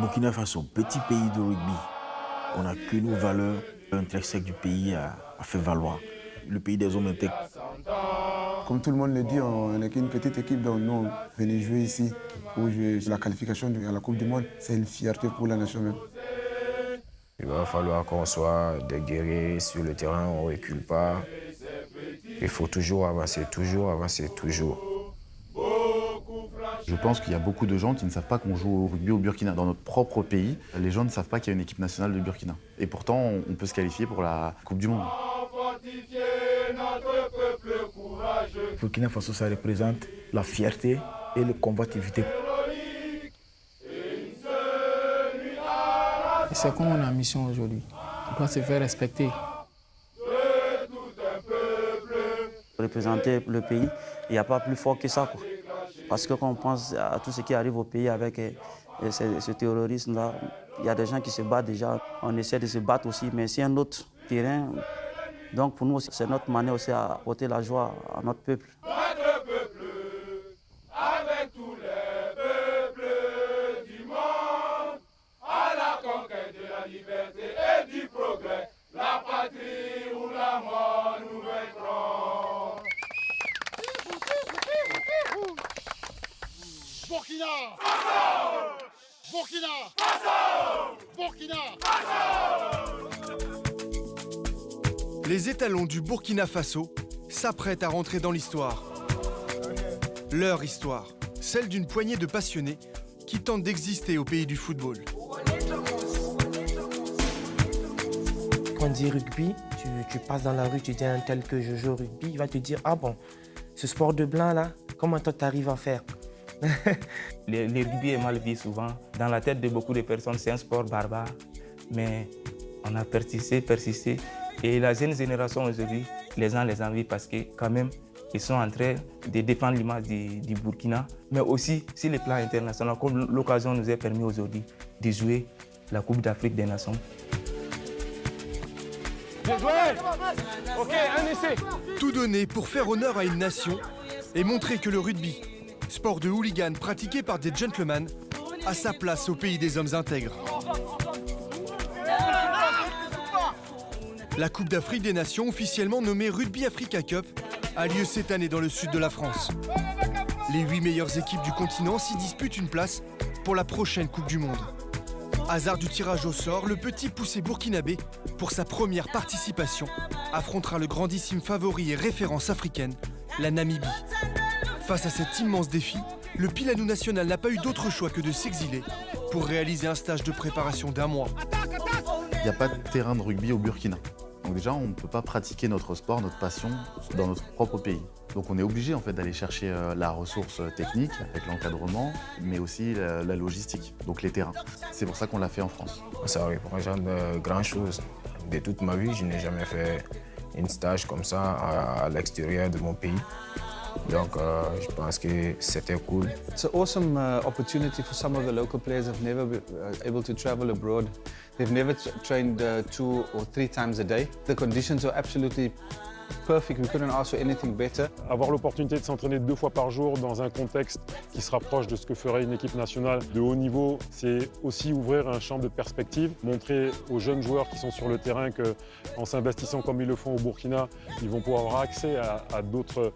Burkina Faso, petit pays de rugby, on n'a que nos valeurs intrinsèques du pays à faire valoir. Le pays des hommes intègres. Comme tout le monde le dit, on n'est qu'une petite équipe, donc nous, venir jouer ici pour jouer la qualification à la Coupe du Monde, c'est une fierté pour la nation même. Il va falloir qu'on soit des guerriers sur le terrain, on ne recule pas. Il faut toujours avancer, toujours avancer, toujours. Je pense qu'il y a beaucoup de gens qui ne savent pas qu'on joue au rugby au Burkina. Dans notre propre pays, les gens ne savent pas qu'il y a une équipe nationale de Burkina. Et pourtant, on peut se qualifier pour la Coupe du Monde. Burkina Faso, ça représente la fierté et la combativité. C'est comme on a mission aujourd'hui. On doit se faire respecter. Représenter le pays, il n'y a pas plus fort que ça, quoi. Parce que quand on pense à tout ce qui arrive au pays avec ce terrorisme-là, il y a des gens qui se battent déjà. On essaie de se battre aussi, mais c'est un autre terrain. Donc pour nous, c'est notre manière aussi à apporter la joie à notre peuple. Notre peuple, avec tous les peuples du monde, à la conquête de la liberté et du progrès, la patrie ou la mort nous vaincrons. Burkina Faso! Burkina Faso! Burkina Faso! Les étalons du Burkina Faso s'apprêtent à rentrer dans l'histoire. Leur histoire, celle d'une poignée de passionnés qui tentent d'exister au pays du football. Quand on dit rugby, tu passes dans la rue, tu dis à un tel que je joue au rugby, il va te dire « Ah bon, ce sport de blanc là, comment toi t'arrives à faire ?» Le rugby est mal vu souvent. Dans la tête de beaucoup de personnes, c'est un sport barbare. Mais on a persisté. Et la jeune génération aujourd'hui, les gens les envient parce que quand même, ils sont en train de défendre l'image du Burkina. Mais aussi sur le plan international, comme l'occasion nous est permis aujourd'hui de jouer la Coupe d'Afrique des Nations. Bien joué! Ok, un essai! Tout donner pour faire honneur à une nation et montrer que le rugby, sport de hooligan pratiqué par des gentlemen, a sa place au pays des hommes intègres. La Coupe d'Afrique des Nations, officiellement nommée Rugby Africa Cup, a lieu cette année dans le sud de la France. Les 8 meilleures équipes du continent s'y disputent une place pour la prochaine Coupe du Monde. Hasard du tirage au sort, le petit poussé burkinabé, pour sa première participation, affrontera le grandissime favori et référence africaine, la Namibie. Face à cet immense défi, le Pilanou national n'a pas eu d'autre choix que de s'exiler pour réaliser un stage de préparation d'1 mois. Il n'y a pas de terrain de rugby au Burkina. Donc déjà, on ne peut pas pratiquer notre sport, notre passion dans notre propre pays. Donc on est obligé en fait d'aller chercher la ressource technique avec l'encadrement, mais aussi la logistique, donc les terrains. C'est pour ça qu'on l'a fait en France. Ça représente grand-chose. De toute ma vie, je n'ai jamais fait un stage comme ça à l'extérieur de mon pays. Donc je pense que c'était cool. It's an awesome opportunity for some of the local players who've never been able to travel abroad. They've never trained 2 or 3 times a day. The conditions are absolutely perfect. We couldn't ask for anything better. Avoir l'opportunité de s'entraîner 2 fois par jour dans un contexte qui se rapproche de ce que ferait une équipe nationale de haut niveau, c'est aussi ouvrir un champ de perspective, montrer aux jeunes joueurs qui sont sur le terrain qu'en s'investissant comme ils le font au Burkina, ils vont pouvoir avoir accès à d'autres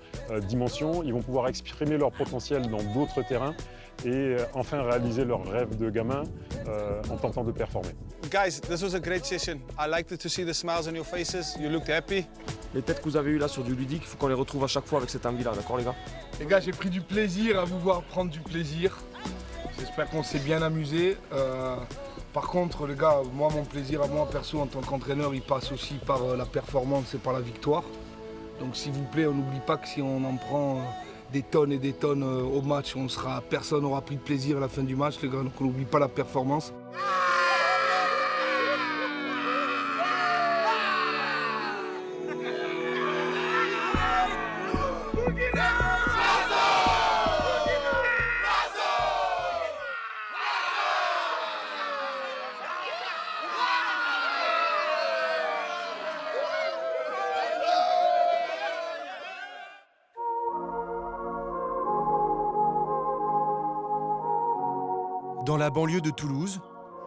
dimensions, ils vont pouvoir exprimer leur potentiel dans d'autres terrains et enfin réaliser leur rêve de gamin en tentant de performer. Guys, this was a great session. I liked to see the smiles on your faces. You looked happy. Les têtes que vous avez eues là sur du ludique, il faut qu'on les retrouve à chaque fois avec cette envie-là, d'accord les gars? Les gars, j'ai pris du plaisir à vous voir prendre du plaisir. J'espère qu'on s'est bien amusé. Par contre, les gars, moi, mon plaisir à moi, perso, en tant qu'entraîneur, il passe aussi par la performance et par la victoire. Donc s'il vous plaît, on n'oublie pas que si on en prend des tonnes et des tonnes au match, personne n'aura pris de plaisir à la fin du match, les gars, donc on n'oublie pas la performance. Dans la banlieue de Toulouse,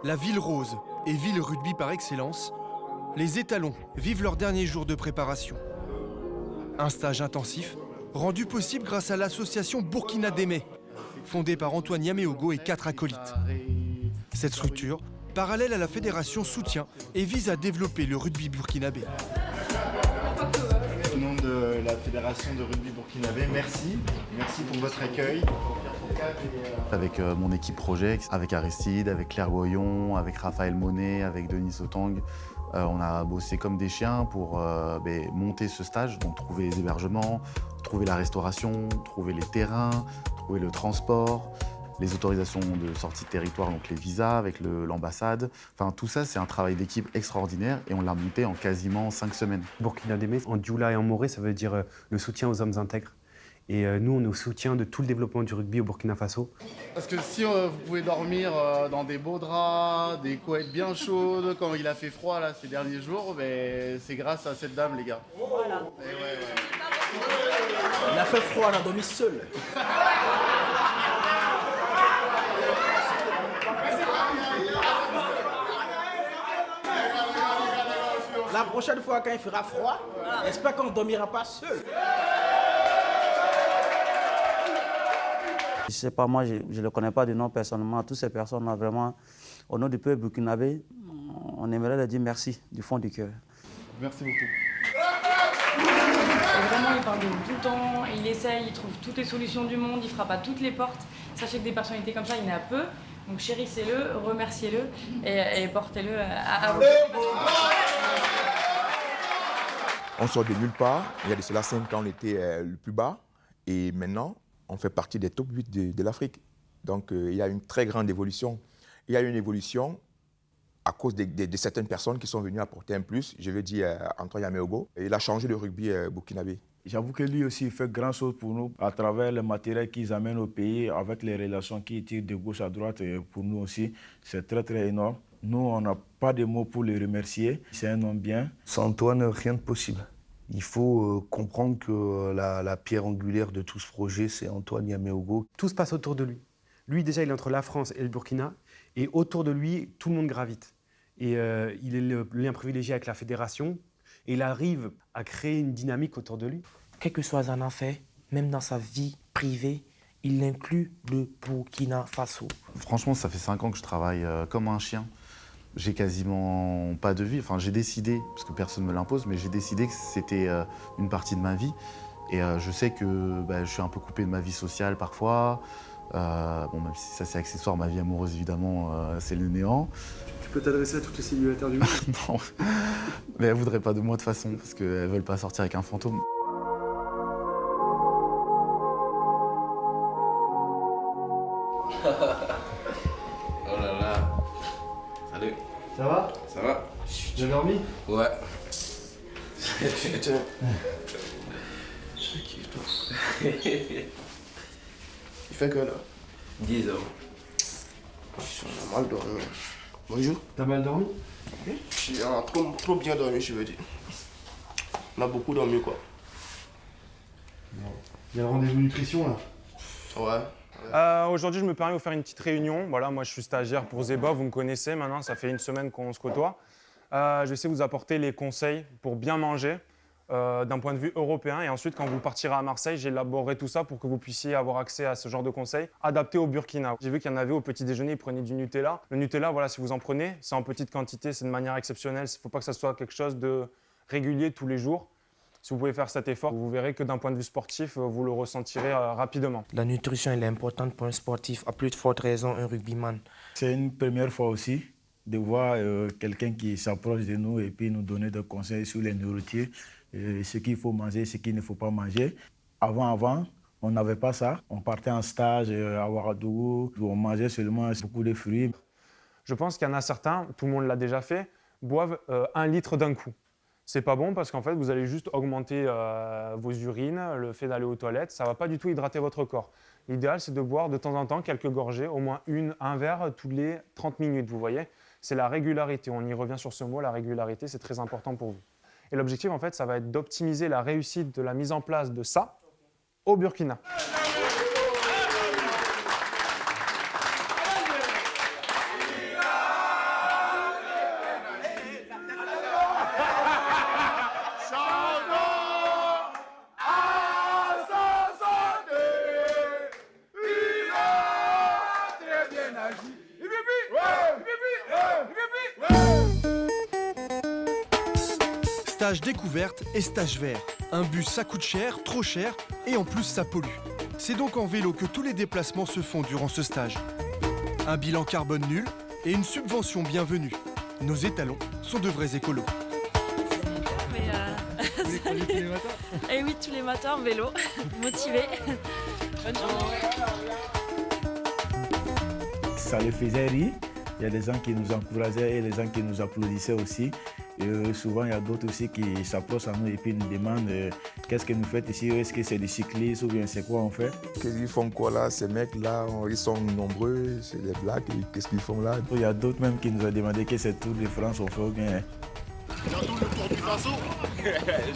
la ville rose et ville rugby par excellence, les étalons vivent leur dernier jour de préparation. Un stage intensif rendu possible grâce à l'association Burkina Démé, fondée par Antoine Yaméogo et 4 acolytes. Cette structure, parallèle à la fédération, soutient et vise à développer le rugby burkinabé. Au nom de la fédération de rugby burkinabé, merci. Merci pour votre accueil. Avec mon équipe projet, avec Aristide, avec Claire Goyon, avec Raphaël Monet, avec Denis Sotang, on a bossé comme des chiens pour monter ce stage, donc trouver les hébergements, trouver la restauration, trouver les terrains, trouver le transport, les autorisations de sortie de territoire, donc les visas avec l'ambassade. Enfin, tout ça, c'est un travail d'équipe extraordinaire et on l'a monté en quasiment 5 semaines. Burkina Démé, en dioula et en moré, ça veut dire le soutien aux hommes intègres. Et nous, on est au soutien de tout le développement du rugby au Burkina Faso. Parce que si vous pouvez dormir dans des beaux draps, des couettes bien chaudes, quand il a fait froid là, ces derniers jours, c'est grâce à cette dame, les gars. Voilà. Il a fait froid, on a dormi seul. La prochaine fois, quand il fera froid, j'espère qu'on ne dormira pas seul. Je ne sais pas, moi, je ne le connais pas de nom personnellement. Toutes ces personnes-là, vraiment, au nom du peuple burkinabé, on aimerait leur dire merci du fond du cœur. Merci beaucoup. Vraiment, il parle de tout le temps, il essaye, il trouve toutes les solutions du monde, il ne frappe à toutes les portes. Sachez que des personnalités comme ça, il y en a peu. Donc chérissez-le, remerciez-le et portez-le à vous. On sort de nulle part. Il y a de cela 5 ans, on était le plus bas. Et maintenant, on fait partie des top 8 de l'Afrique. Donc, il y a une très grande évolution. Il y a une évolution à cause de certaines personnes qui sont venues apporter un plus. Je veux dire Antoine Yaméogo. Il a changé le rugby burkinabé. J'avoue que lui aussi, il fait grand chose pour nous à travers le matériel qu'ils amènent au pays, avec les relations qu'ils tirent de gauche à droite. Et pour nous aussi, c'est très, très énorme. Nous, on n'a pas de mots pour le remercier. C'est un homme bien. Sans Antoine, rien de possible. Il faut comprendre que la pierre angulaire de tout ce projet, c'est Antoine Yaméogo. Tout se passe autour de lui. Lui, déjà, il est entre la France et le Burkina. Et autour de lui, tout le monde gravite. Et il est le lien privilégié avec la fédération. Et il arrive à créer une dynamique autour de lui. Quel que soit un affaire, même dans sa vie privée, il inclut le Burkina Faso. Franchement, ça fait 5 ans que je travaille comme un chien. J'ai quasiment pas de vie. Enfin, j'ai décidé, parce que personne ne me l'impose, mais j'ai décidé que c'était une partie de ma vie. Et je sais que je suis un peu coupé de ma vie sociale parfois. Même si ça c'est accessoire, ma vie amoureuse évidemment, c'est le néant. Tu peux t'adresser à toutes les célibataires du monde. Non, mais elles ne voudraient pas de moi de toute façon, parce qu'elles ne veulent pas sortir avec un fantôme. Oh là là. Salut. Ça va? Ça va? Tu as dormi? Ouais. Il fait que là? 10 heures. On a mal dormi. Bonjour. T'as mal dormi? J'ai trop bien dormi, je veux dire. On a beaucoup dormi, quoi. Il y a le rendez-vous nutrition, là? Ouais. Aujourd'hui, je me permets de vous faire une petite réunion. Voilà, moi, je suis stagiaire pour Zeba, vous me connaissez maintenant, ça fait 1 semaine qu'on se côtoie. Je vais essayer de vous apporter les conseils pour bien manger d'un point de vue européen. Et ensuite, quand vous partirez à Marseille, j'élaborerai tout ça pour que vous puissiez avoir accès à ce genre de conseils adaptés au Burkina. J'ai vu qu'il y en avait au petit déjeuner, ils prenaient du Nutella. Le Nutella, voilà, si vous en prenez, c'est en petite quantité, c'est de manière exceptionnelle. Il ne faut pas que ça soit quelque chose de régulier tous les jours. Si vous pouvez faire cet effort, vous verrez que d'un point de vue sportif, vous le ressentirez rapidement. La nutrition, elle est importante pour un sportif, à plus de forte raison un rugbyman. C'est une première fois aussi de voir quelqu'un qui s'approche de nous et puis nous donner des conseils sur les nourritures, ce qu'il faut manger, ce qu'il ne faut pas manger. Avant, on n'avait pas ça. On partait en stage à Ouagadougou, on mangeait seulement beaucoup de fruits. Je pense qu'il y en a certains, tout le monde l'a déjà fait, boivent 1 litre d'un coup. C'est pas bon parce qu'en fait, vous allez juste augmenter vos urines, le fait d'aller aux toilettes. Ça ne va pas du tout hydrater votre corps. L'idéal, c'est de boire de temps en temps quelques gorgées, au moins un verre tous les 30 minutes, vous voyez. C'est la régularité. On y revient sur ce mot, la régularité, c'est très important pour vous. Et l'objectif, en fait, ça va être d'optimiser la réussite de la mise en place de ça au Burkina. stage découverte et stage vert. Un bus, ça coûte cher, trop cher, et en plus ça pollue. C'est donc en vélo que tous les déplacements se font durant ce stage. Un bilan carbone nul et une subvention bienvenue. Nos étalons sont de vrais écolos. Vous les croisez tous les matins? Eh oui, tous les matins en vélo, motivé. Bonne journée. Ça les faisait rire. Il y a des gens qui nous encourageaient et des gens qui nous applaudissaient aussi. Et souvent, il y a d'autres aussi qui s'approchent à nous et puis nous demandent qu'est-ce que nous faites ici, est-ce que c'est du cyclisme ou bien c'est quoi on fait. Qu'est-ce qu'ils font quoi là? Ces mecs-là, ils sont nombreux, c'est des blagues, qu'est-ce qu'ils font là? Il y a d'autres même qui nous ont demandé que c'est Tour de France on fait ou bien. Il y a tout le Tour du Faso.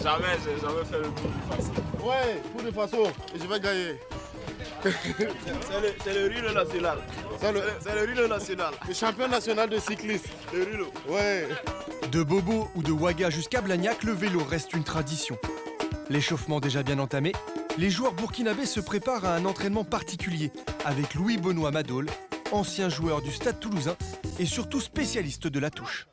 Jamais, j'ai jamais fait le Tour du Faso. Ouais, Tour du Faso, et je vais gagner. C'est le Rilo national. C'est le Rilo national. Le champion national de cyclisme. Le Rilo. Ouais. De Bobo ou de Ouaga jusqu'à Blagnac, le vélo reste une tradition. L'échauffement déjà bien entamé, les joueurs burkinabés se préparent à un entraînement particulier avec Louis-Benoît Madol, ancien joueur du Stade Toulousain et surtout spécialiste de la touche.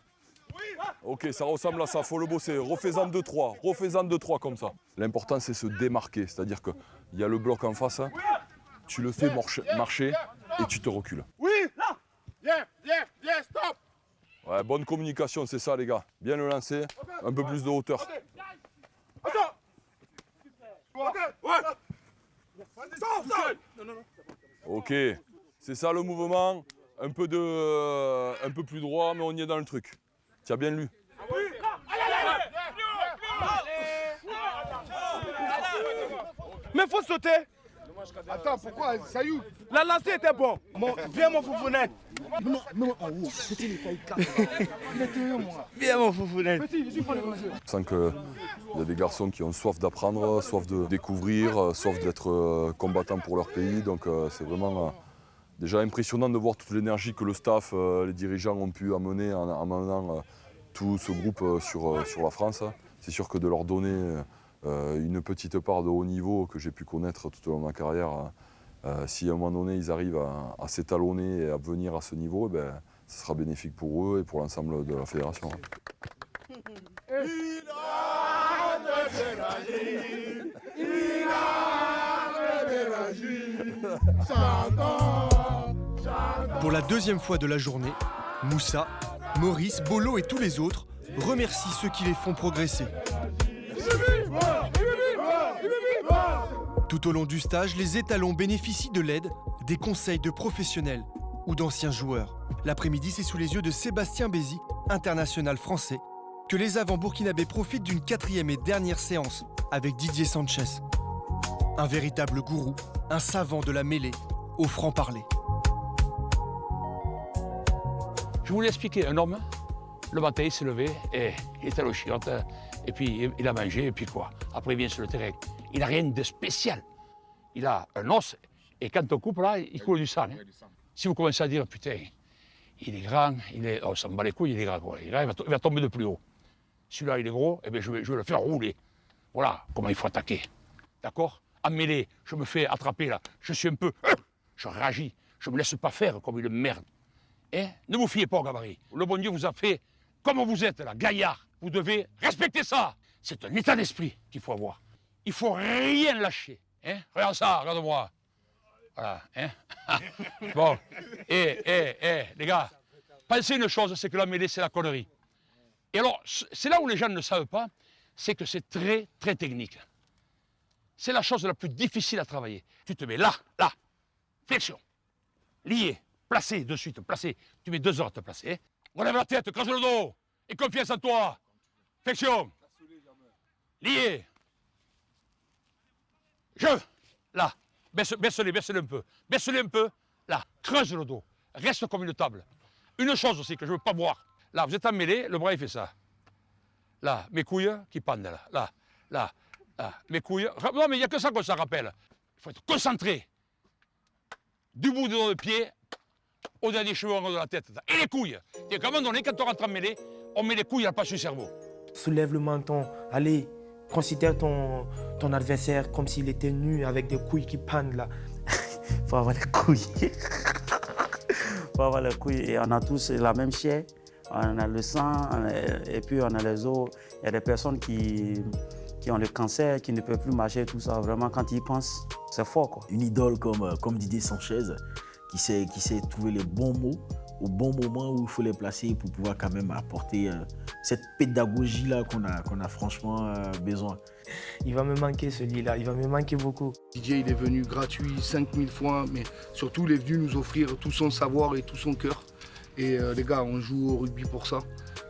Ok, ça ressemble à ça, faut le bosser. Refais-en 2-3, refais-en 2-3 comme ça. L'important, c'est se démarquer, c'est-à-dire qu'il y a le bloc en face, tu le fais marcher et tu te recules. Oui, là. Yeah, stop. Ouais, bonne communication, c'est ça les gars. Bien le lancer, un peu plus de hauteur. Ok, c'est ça le mouvement. Un peu plus droit, mais on y est dans le truc. Tu as bien lu. Mais faut sauter. Attends, pourquoi? Sayou. La lancée était bon. Viens mon foufounette. Viens mon foufounette. Je sens qu'il y a des garçons qui ont soif d'apprendre, soif de découvrir, soif d'être combattants pour leur pays. Donc c'est vraiment déjà impressionnant de voir toute l'énergie que le staff, les dirigeants ont pu amener en amenant tout ce groupe sur la France. C'est sûr que de leur donner une petite part de haut niveau que j'ai pu connaître tout au long de ma carrière, si à un moment donné ils arrivent à s'étalonner et à venir à ce niveau, ben, ce sera bénéfique pour eux et pour l'ensemble de la fédération. Pour la deuxième fois de la journée, Moussa, Maurice, Bolo et tous les autres remercient ceux qui les font progresser. Tout au long du stage, les étalons bénéficient de l'aide, des conseils de professionnels ou d'anciens joueurs. L'après-midi, c'est sous les yeux de Sébastien Bézi, international français, que les avants burkinabés profitent d'une 4e et dernière séance avec Didier Sanchez. Un véritable gourou, un savant de la mêlée, au franc-parler. Je voulais expliquer, un homme, le matin, il s'est levé et il était à l'eau chiotte, et puis il a mangé, et puis quoi. Après, il vient sur le terrain. Il n'a rien de spécial. Il a un os, et quand on coupe là, il coule du sang. Hein. Si vous commencez à dire, putain, il est grand, oh, ça me bat les couilles, il est grand, quoi. Il va tomber de plus haut. Celui-là, il est gros, et bien je vais le faire rouler. Voilà comment il faut attaquer. D'accord? En mêlée, je me fais attraper là, je suis un peu... Je réagis, je ne me laisse pas faire comme une merde. Hein? Ne vous fiez pas au gabarit. Le bon Dieu vous a fait comme vous êtes là, gaillard. Vous devez respecter ça. C'est un état d'esprit qu'il faut avoir. Il ne faut rien lâcher. Hein? Regarde ça, regarde-moi. Voilà. Hein? Bon. Les gars, pensez une chose, c'est que la mêlée, c'est la connerie. Et alors, c'est là où les gens ne savent pas, c'est que c'est très, très technique. C'est la chose la plus difficile à travailler. Tu te mets là, flexion, lié, placé de suite, placé. Tu mets 2 heures à te placer. Hein? Relève la tête, creuse le dos, et confiance en toi. Flexion, lié. Là, baisse-les un peu. Baisse-les un peu, là, creuse le dos. Reste comme une table. Une chose aussi que je ne veux pas voir. Là, vous êtes en mêlée, le bras il fait ça. Là, mes couilles qui pendent là, mes couilles. Non, mais il n'y a que ça qu'on s'en rappelle. Il faut être concentré. Du bout de pied au dernier cheveu en haut de la tête. Et les couilles. Et à un moment donné, quand on rentre en mêlée, on met les couilles à pas sur le cerveau. Soulève le menton, allez, considère ton adversaire comme s'il était nu avec des couilles qui pendent là. Faut avoir les couilles. Faut avoir les couilles et on a tous la même chair, on a le sang, et puis on a les os. Il y a des personnes qui ont le cancer, qui ne peuvent plus marcher, tout ça. Vraiment, quand ils y pensent, c'est fort, quoi. Une idole comme Didier Sanchez, qui sait trouver les bons mots au bon moment où il faut les placer pour pouvoir quand même apporter cette pédagogie-là qu'on a franchement besoin. Il va me manquer celui-là, il va me manquer beaucoup. Didier, il est venu gratuit 5000 fois, mais surtout, il est venu nous offrir tout son savoir et tout son cœur. Et les gars, on joue au rugby pour ça.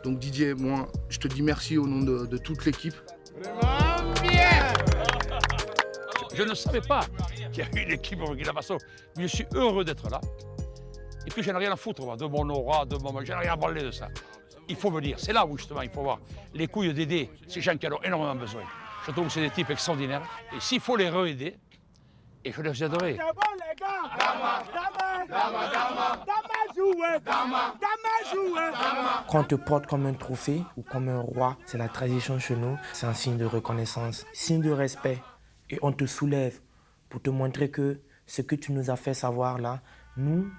Donc Didier, moi, je te dis merci au nom de toute l'équipe. Je ne savais pas qu'il y a une équipe au Burkina Faso, mais je suis heureux d'être là. Et puis, je n'ai rien à foutre, moi, de mon aura, je n'ai rien à branler de ça. Il faut venir, c'est là où justement il faut voir les couilles d'aider ces gens qui en ont énormément besoin. Je trouve que c'est des types extraordinaires. Et s'il faut les re-aider, et je les aiderai. Quand on te porte comme un trophée ou comme un roi, c'est la tradition chez nous, c'est un signe de reconnaissance, signe de respect. Et on te soulève pour te montrer que ce que tu nous as fait savoir là, nous,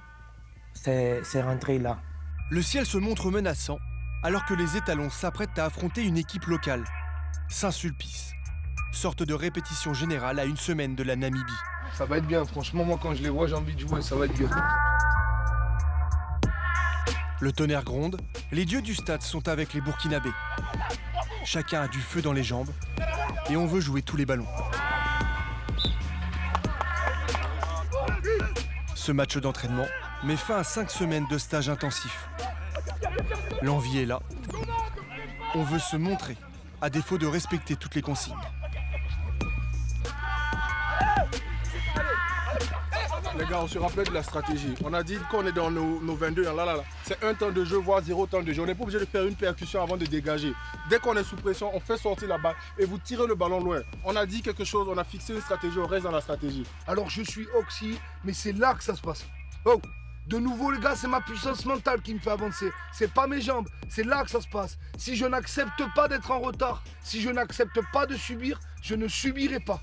c'est rentré là. Le ciel se montre menaçant alors que les étalons s'apprêtent à affronter une équipe locale, Saint-Sulpice. Sorte de répétition générale à une semaine de la Namibie. Ça va être bien, franchement, moi quand je les vois, j'ai envie de jouer, ça va être bien. Le tonnerre gronde, les dieux du stade sont avec les Burkinabés. Chacun a du feu dans les jambes et on veut jouer tous les ballons. Ce match d'entraînement met fin à 5 semaines de stage intensif. L'envie est là. On veut se montrer, à défaut de respecter toutes les consignes. Les gars, on se rappelle de la stratégie. On a dit qu'on est dans nos 22, là. C'est un temps de jeu, voire 0 temps de jeu. On n'est pas obligé de faire une percussion avant de dégager. Dès qu'on est sous pression, on fait sortir la balle et vous tirez le ballon loin. On a dit quelque chose, on a fixé une stratégie, on reste dans la stratégie. Alors je suis oxy, mais c'est là que ça se passe. Oh, de nouveau les gars, c'est ma puissance mentale qui me fait avancer. C'est pas mes jambes, c'est là que ça se passe. Si je n'accepte pas d'être en retard, si je n'accepte pas de subir, je ne subirai pas.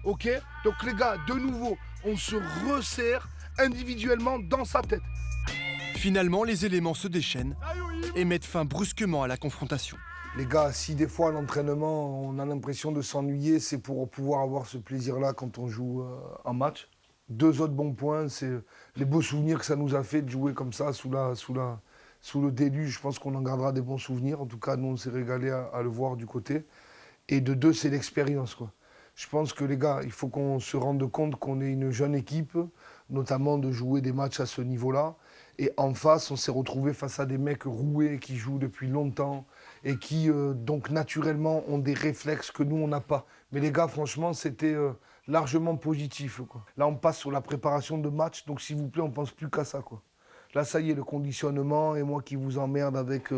Ok? Donc les gars, de nouveau, on se resserre individuellement dans sa tête. Finalement, les éléments se déchaînent et mettent fin brusquement à la confrontation. Les gars, si des fois à l'entraînement, on a l'impression de s'ennuyer, c'est pour pouvoir avoir ce plaisir-là quand on joue un match. 2 autres bons points, c'est les beaux souvenirs que ça nous a fait de jouer comme ça sous le déluge. Je pense qu'on en gardera des bons souvenirs. En tout cas, nous, on s'est régalé à le voir du côté. Et de 2, c'est l'expérience, quoi. Je pense que les gars, il faut qu'on se rende compte qu'on est une jeune équipe, notamment de jouer des matchs à ce niveau-là. Et en face, on s'est retrouvé face à des mecs roués qui jouent depuis longtemps et qui, donc, naturellement, ont des réflexes que nous, on n'a pas. Mais les gars, franchement, c'était largement positif, quoi. Là, on passe sur la préparation de match, donc s'il vous plaît, on ne pense plus qu'à ça, quoi. Là, ça y est, le conditionnement, et moi qui vous emmerde avec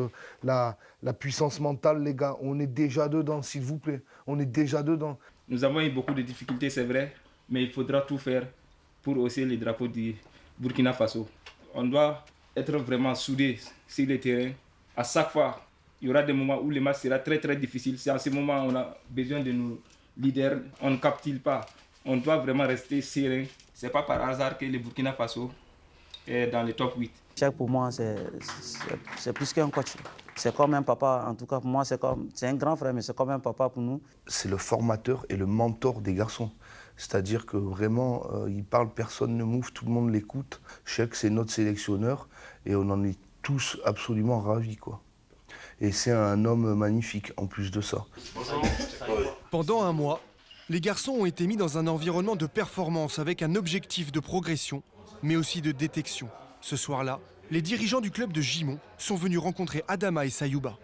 la puissance mentale, les gars, on est déjà dedans, s'il vous plaît. On est déjà dedans. Nous avons eu beaucoup de difficultés, c'est vrai, mais il faudra tout faire pour hausser les drapeaux du Burkina Faso. On doit être vraiment soudés sur le terrain. À chaque fois, il y aura des moments où le match sera très très difficile. C'est à ce moment qu'on a besoin de nos leaders. On ne capitule pas. On doit vraiment rester serein. Ce n'est pas par hasard que le Burkina Faso est dans le top 8. Cheikh, pour moi, c'est plus qu'un coach. C'est comme un papa, en tout cas pour moi, c'est un grand frère, mais c'est comme un papa pour nous. C'est le formateur et le mentor des garçons. C'est-à-dire que vraiment, il parle, personne ne mouve, tout le monde l'écoute. Cheikh, c'est notre sélectionneur et on en est tous absolument ravis, quoi. Et c'est un homme magnifique, en plus de ça. Pendant un mois, les garçons ont été mis dans un environnement de performance avec un objectif de progression, mais aussi de détection. Ce soir-là, les dirigeants du club de Gimont sont venus rencontrer Adama et Sayouba.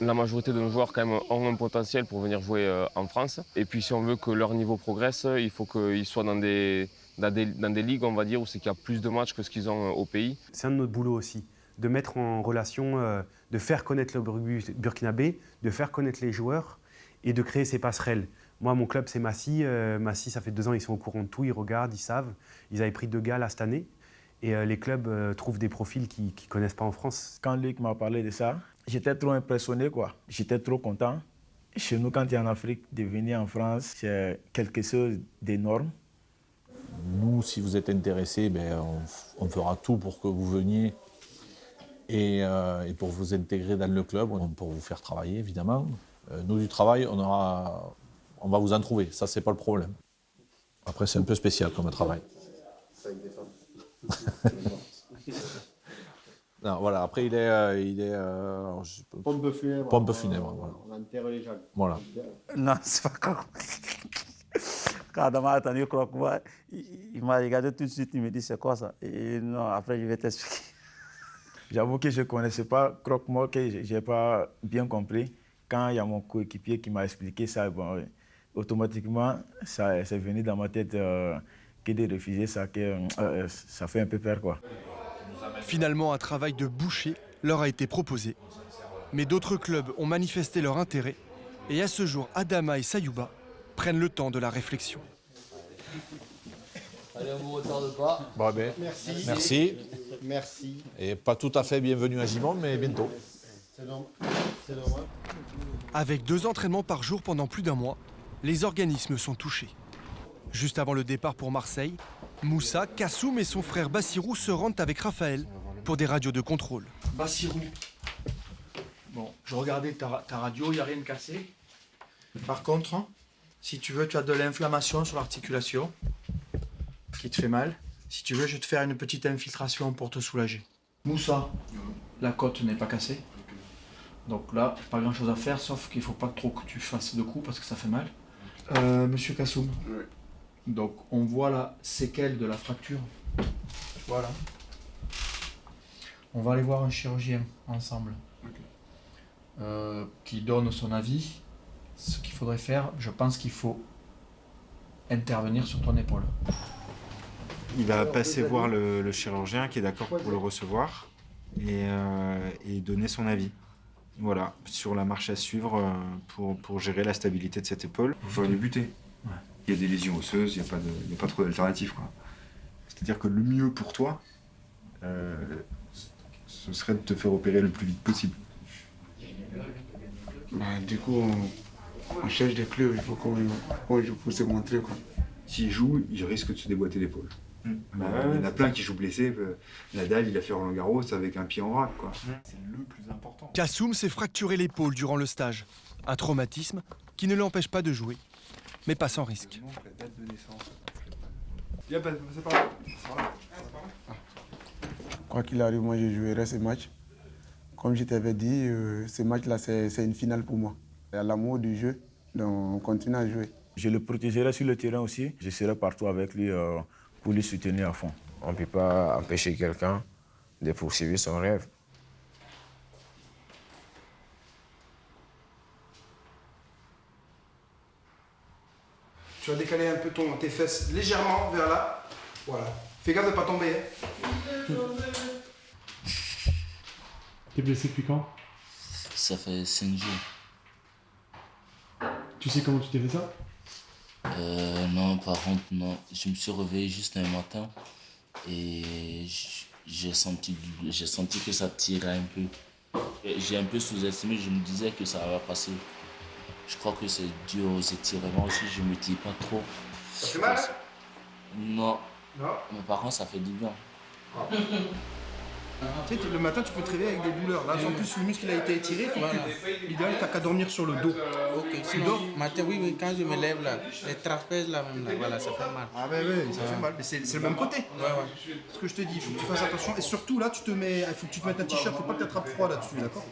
La majorité de nos joueurs quand même ont un potentiel pour venir jouer en France. Et puis si on veut que leur niveau progresse, il faut qu'ils soient dans des ligues, on va dire, où c'est qu'il y a plus de matchs que ce qu'ils ont au pays. C'est un de notre boulot aussi, de mettre en relation, de faire connaître le rugby burkinabé, de faire connaître les joueurs et de créer ces passerelles. Moi, mon club, c'est Massy. Massy, ça fait 2 ans, ils sont au courant de tout, ils regardent, ils savent. Ils avaient pris 2 gars là cette année. Et les clubs trouvent des profils qu'ils ne connaissent pas en France. Quand Luc m'a parlé de ça, j'étais trop impressionné, quoi. J'étais trop content. Chez nous, quand tu es en Afrique, de venir en France, c'est quelque chose d'énorme. Nous, si vous êtes intéressés, on fera tout pour que vous veniez et pour vous intégrer dans le club, pour vous faire travailler évidemment. Nous, du travail, on va vous en trouver, ça c'est pas le problème. Après, c'est un peu spécial comme travail. Non, voilà, après il est pompe funèbre. Pompe funèbre, voilà. On enterre les gens. Voilà. Non, c'est pas comme... Quand on m'a attendu croque-moi, il m'a regardé tout de suite, il me dit c'est quoi ça? Et non, après je vais t'expliquer. J'avoue que je ne connaissais pas croque-moi, que je n'ai pas bien compris. Quand il y a mon coéquipier qui m'a expliqué ça, bon, automatiquement, ça c'est venu dans ma tête que de refuser ça, que ça fait un peu peur, quoi. Finalement, un travail de boucher leur a été proposé. Mais d'autres clubs ont manifesté leur intérêt. Et à ce jour, Adama et Sayouba prennent le temps de la réflexion. Allez, on vous retarde pas. Bon, ben, merci. Merci. Merci. Et pas tout à fait bienvenue à Gimont, mais bientôt. C'est normal. Avec 2 entraînements par jour pendant plus d'1 mois, les organismes sont touchés. Juste avant le départ pour Marseille, Moussa, Kassoum et son frère Bassirou se rendent avec Raphaël pour des radios de contrôle. Bassirou, bon, je regardais ta radio, il n'y a rien de cassé. Par contre, si tu veux, tu as de l'inflammation sur l'articulation qui te fait mal. Si tu veux, je vais te faire une petite infiltration pour te soulager. Moussa, la côte n'est pas cassée. Donc là, pas grand chose à faire, sauf qu'il ne faut pas trop que tu fasses de coups parce que ça fait mal. Monsieur Kassoum, donc on voit la séquelle de la fracture. Voilà. On va aller voir un chirurgien ensemble qui donne son avis. Ce qu'il faudrait faire, je pense qu'il faut intervenir sur ton épaule. Il va passer voir le chirurgien qui est d'accord pour le recevoir et donner son avis. Voilà, sur la marche à suivre pour gérer la stabilité de cette épaule. Il faut débuter. Ouais. Il y a des lésions osseuses, il n'y a pas trop d'alternatives. C'est-à-dire que le mieux pour toi, ce serait de te faire opérer le plus vite possible. Du coup, on cherche des clubs, il faut qu'on joue pour se montrer. S'il joue, il risque de se déboîter l'épaule. Il y en a plein qui jouent blessés. Nadal, il a fait Roland-Garros avec un pied en vrac. C'est le plus important. Kassoum s'est fracturé l'épaule durant le stage. Un traumatisme qui ne l'empêche pas de jouer, mais pas sans risque. Quoi qu'il arrive, moi je jouerai ce match. Comme je t'avais dit, ce match-là, c'est une finale pour moi. Il y a l'amour du jeu, donc on continue à jouer. Je le protégerai sur le terrain aussi. Je serai partout avec lui pour lui soutenir à fond. On ne peut pas empêcher quelqu'un de poursuivre son rêve. Tu vas décaler un peu tes fesses légèrement vers là. Voilà. Fais gaffe de ne pas tomber. T'es blessé depuis quand? Ça fait 5 jours. Tu sais comment tu t'es fait ça? Non, par contre, non. Je me suis réveillé juste un matin et j'ai senti que ça tirait un peu. J'ai un peu sous-estimé, je me disais que ça va passer. Je crois que c'est dû aux étirements aussi, je ne me tire pas trop. Ça fait mal? Non. Non. Mais par contre, ça fait du bien. Tu sais, le matin, tu peux te réveiller avec des douleurs. Là, en plus, le muscle il a été étiré. L'idéal, tu n'as qu'à dormir sur le dos. Ok, sinon, matin, oui, quand je me lève, là, les trapèzes, là, même, là, voilà, ça fait mal. Ah, oui, ça fait mal. Mais c'est le même côté. Ouais. Ce que je te dis, il faut que tu fasses attention. Et surtout, là, il faut que tu te mettes un t-shirt. Il ne faut pas que tu attrapes froid là-dessus, d'accord?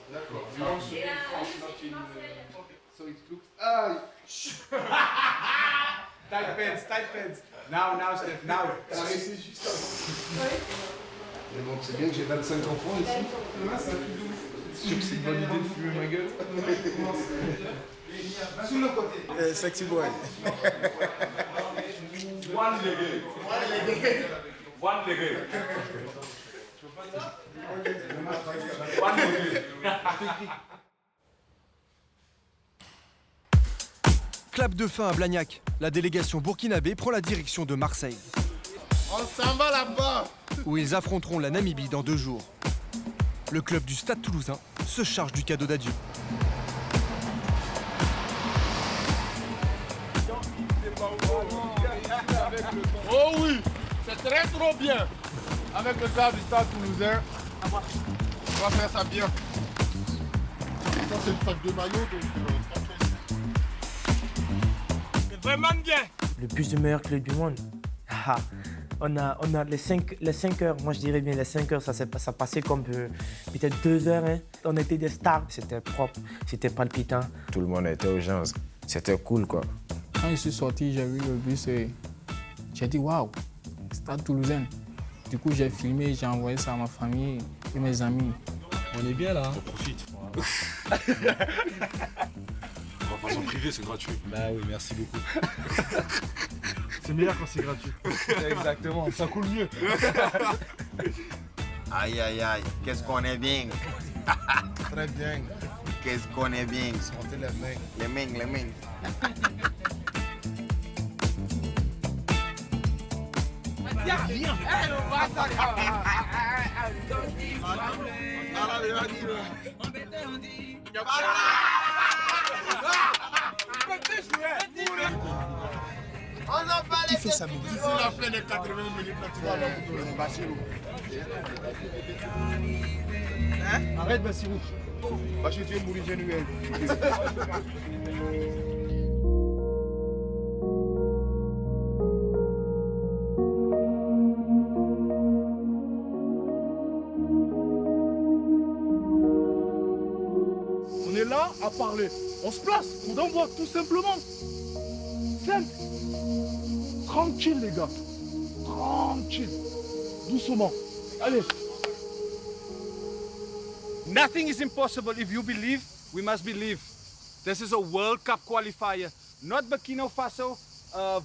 Tight pants. Now, Steph, now. T'as réussi juste avant. Mais bon, c'est bien que j'ai 25 enfants ici. C'est un truc de ouf. C'est sûr que c'est une bonne idée de fumer ma gueule. Sous le côté. Sexy boy. One leg. Clap de fin à Blagnac. La délégation burkinabé prend la direction de Marseille, On s'en va là-bas. où ils affronteront la Namibie dans 2 jours. Le club du Stade Toulousain se charge du cadeau d'adieu. Oh oui, c'est très trop bien. Avec le club du Stade Toulousain, On va faire ça bien. Ça, c'est le sac de maillot, donc... C'est vraiment bien. Le plus de meilleurs clubs du monde. On a les 5 heures, moi je dirais bien les 5 heures, ça passait comme peut-être 2 heures. Hein. On était des stars, c'était propre, c'était palpitant. Tout le monde était aux gens, c'était cool quoi. Quand je suis sorti, j'ai vu le bus et j'ai dit waouh, Stade Toulousain. Du coup, j'ai filmé, j'ai envoyé ça à ma famille et mes amis. On est bien là. On profite. On va pas s'en priver, c'est gratuit. Bah oui, merci beaucoup. C'est meilleur quand c'est gratuit. Exactement, ça coule mieux. Aïe aïe aïe, qu'est-ce qu'on est bien. Très bien. Qu'est-ce qu'on est bien. Sentez les mains. Les mains, les mains. Viens. Qui fait ça, mais d'ici la fin des 80 minutes, là, tu vas avoir le Bassirou. Hein? Arrête, Bassirou. Bassirou, tu es mourir genuel. On est là à parler. On se place, on envoie tout simplement. Simple. Tranquille les gars. Tranquille. Doucement. Allez. Nothing is impossible. If you believe, we must believe. This is a World Cup qualifier, not Burkina Faso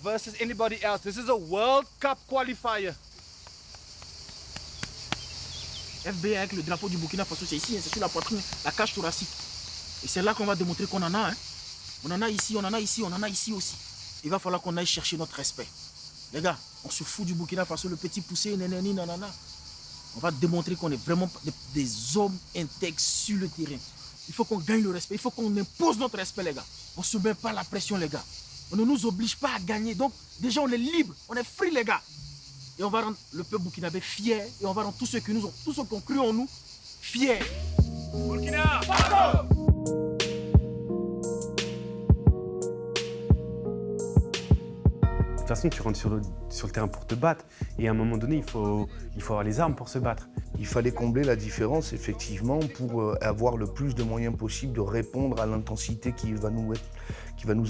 versus anybody else. This is a World Cup qualifier. FB avec le drapeau du Burkina Faso, c'est ici, c'est sur la poitrine, la cage thoracique. Et c'est là qu'on va démontrer qu'on en a. Hein. On en a ici, on en a ici, on en a ici aussi. Il va falloir qu'on aille chercher notre respect. Les gars, on se fout du Burkina Faso, le petit poussé, nanani, nanana. On va démontrer qu'on est vraiment des hommes intègres sur le terrain. Il faut qu'on gagne le respect, il faut qu'on impose notre respect, les gars. On ne se met pas la pression, les gars. On ne nous oblige pas à gagner. Donc, déjà, on est libre, on est free, les gars. Et on va rendre le peuple burkinabé fier. Et on va rendre tous ceux qui ont cru en nous fiers. Burkina Faso! De toute façon, tu rentres sur le terrain pour te battre. Et à un moment donné, il faut avoir les armes pour se battre. Il fallait combler la différence, effectivement, pour avoir le plus de moyens possible de répondre à l'intensité qui va nous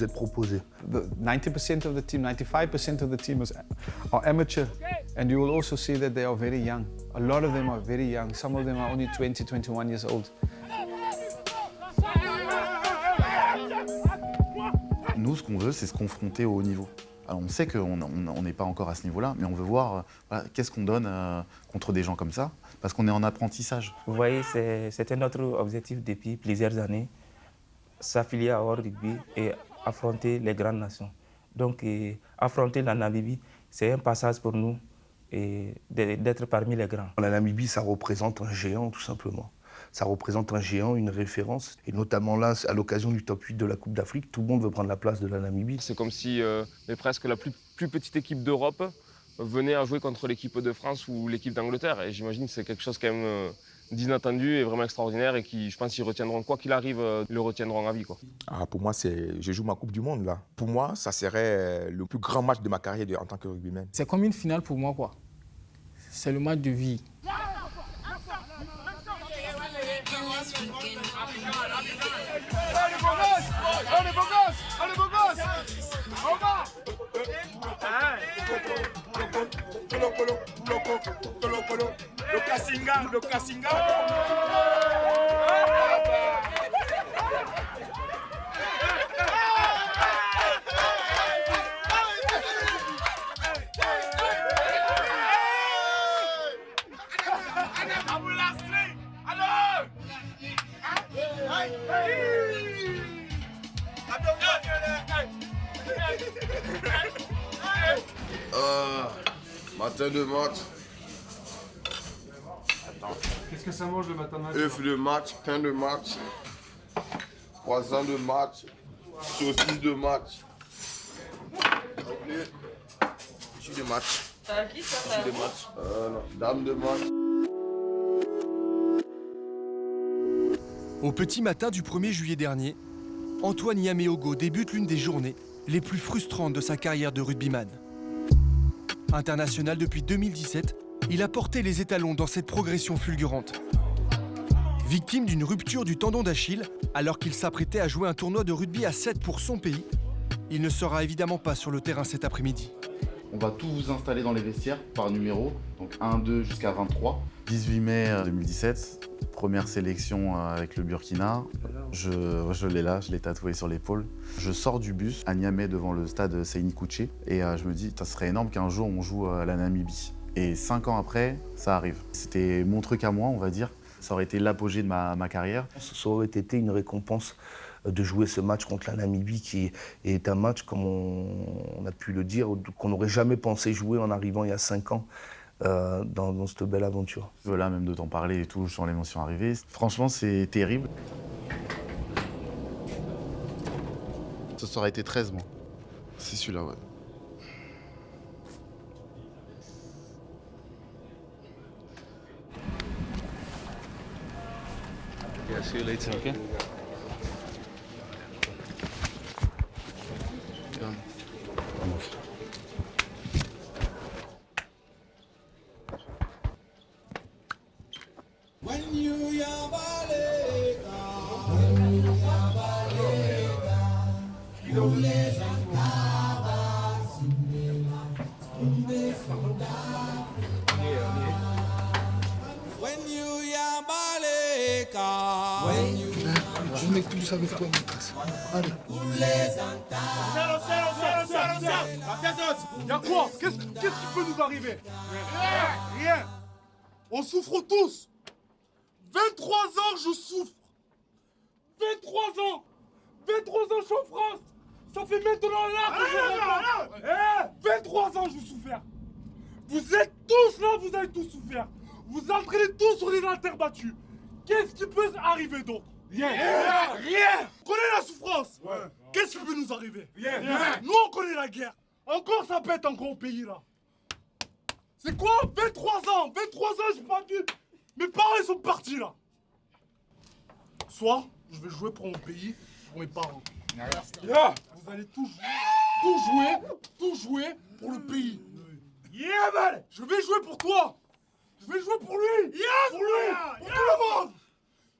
être proposée. 90% of the team, 95% of the team are amateur. And you will also see that they are very young. A lot of them are very young. Some of them are only 20, 21 years old. Nous, ce qu'on veut, c'est se confronter au haut niveau. Alors, on sait qu'on n'est pas encore à ce niveau-là, mais on veut voir voilà, qu'est-ce qu'on donne contre des gens comme ça, parce qu'on est en apprentissage. Vous voyez, c'était notre objectif depuis plusieurs années, s'affilier à World Rugby et affronter les grandes nations. Donc, affronter la Namibie, c'est un passage pour nous d'être parmi les grands. La Namibie, ça représente un géant, tout simplement. Ça représente un géant, une référence. Et notamment là, à l'occasion du top 8 de la Coupe d'Afrique, tout le monde veut prendre la place de la Namibie. C'est comme si presque la plus petite équipe d'Europe venait à jouer contre l'équipe de France ou l'équipe d'Angleterre. Et j'imagine que c'est quelque chose quand même d'inattendu et vraiment extraordinaire et qui, je pense qu'ils retiendront, quoi qu'il arrive, ils le retiendront à vie, quoi. Ah, pour moi, je joue ma Coupe du Monde là. Pour moi, ça serait le plus grand match de ma carrière en tant que rugbyman. C'est comme une finale pour moi, quoi. C'est le match de vie. Allez, beau gosse! Allez, beau gosse! On va! Le Kassinga, le Kassinga! Matin de match. Qu'est-ce que ça mange le matin de match? Œufs de match, pain de match, croissant de match, saucisse de match. Je suis de match. Qui ça? Je suis de match. Dame de match. Au petit matin du 1er juillet dernier, Antoine Yameogo débute l'une des journées les plus frustrantes de sa carrière de rugbyman. International depuis 2017, il a porté les étalons dans cette progression fulgurante. Victime d'une rupture du tendon d'Achille, alors qu'il s'apprêtait à jouer un tournoi de rugby à 7 pour son pays, il ne sera évidemment pas sur le terrain cet après-midi. On va tout vous installer dans les vestiaires par numéro, donc 1, 2 jusqu'à 23. 18 mai 2017, première sélection avec le Burkina. Je l'ai là, je l'ai tatoué sur l'épaule. Je sors du bus à Niamey devant le stade Seyni Kouché et je me dis, ça serait énorme qu'un jour on joue à la Namibie. Et 5 ans après, ça arrive. C'était mon truc à moi, on va dire. Ça aurait été l'apogée de ma carrière. Ça aurait été une récompense de jouer ce match contre la Namibie, qui est un match, comme on a pu le dire, qu'on n'aurait jamais pensé jouer en arrivant il y a 5 ans dans cette belle aventure. Voilà, même de t'en parler et tout, je sens l'émotion arriver. Franchement, c'est terrible. Ça aurait été 13 mois. C'est celui-là, ouais. Yeah, see you later, okay? Je mets plus avec toi, maîtresse. Allez. Y'a quoi? Qu'est-ce qui peut nous arriver? Rien. On souffre tous. 23 ans, je souffre. 23 ans. 23 ans, je suis en France. Ça fait maintenant là que je 23 ans, je souffert. Vous êtes tous là, vous avez tous souffert. Vous entraînez tous sur les haltères battus. Qu'est-ce qui peut arriver d'autre? Rien. On connaît la souffrance. Qu'est-ce qui peut nous arriver? Rien. Nous, on connaît la guerre. Encore, ça pète encore au pays, là. C'est quoi? 23 ans. 23 ans, j'ai pas vu. Mes parents, ils sont partis, là. Soit, je vais jouer pour mon pays, pour mes parents. Vous allez tout jouer pour le pays. Yeah, man. Je vais jouer pour toi. Je vais jouer pour lui. Pour lui. Pour tout le monde.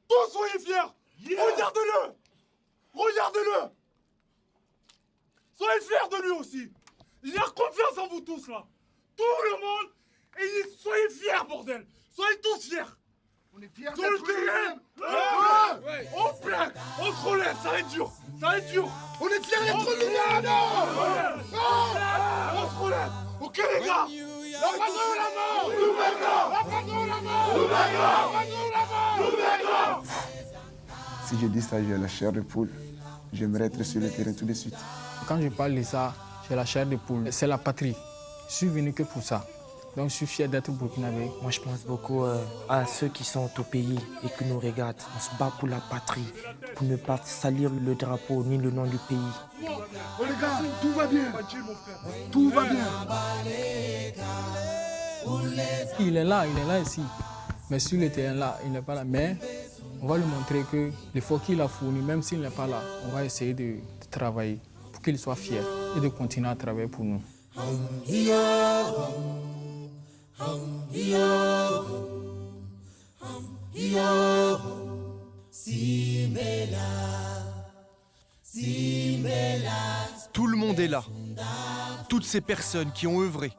Tous soyez fiers. Regardez-le. Regardez-le. Soyez fiers de lui aussi. Il a confiance en vous tous, là. Tout le monde. Et soyez fiers, bordel. Soyez tous fiers. On est fiers sur le terrain. On plaque. On se relève. Ça va être dur. Ça va être dur. On est fiers d'être millionnaires. On se relève. Ok, les gars. La patrouille, la mort. La patrouille, la mort. La patrouille, Si je dis ça, j'ai la chair de poule. J'aimerais être sur le terrain tout de suite. Quand je parle de ça, j'ai la chair de poule. C'est la patrie. Je suis venu que pour ça. Donc je suis fier d'être burkinabé. Moi je pense beaucoup à ceux qui sont au pays et qui nous regardent. On se bat pour la patrie, pour ne pas salir le drapeau ni le nom du pays. Oh les gars, tout va bien. Tout va bien. Il est là ici. Mais sur le terrain là, il n'est pas là. Mais on va lui montrer que l'effort qu'il a fourni, même s'il n'est pas là, on va essayer de travailler pour qu'il soit fier et de continuer à travailler pour nous. Tout le monde est là. Toutes ces personnes qui ont œuvré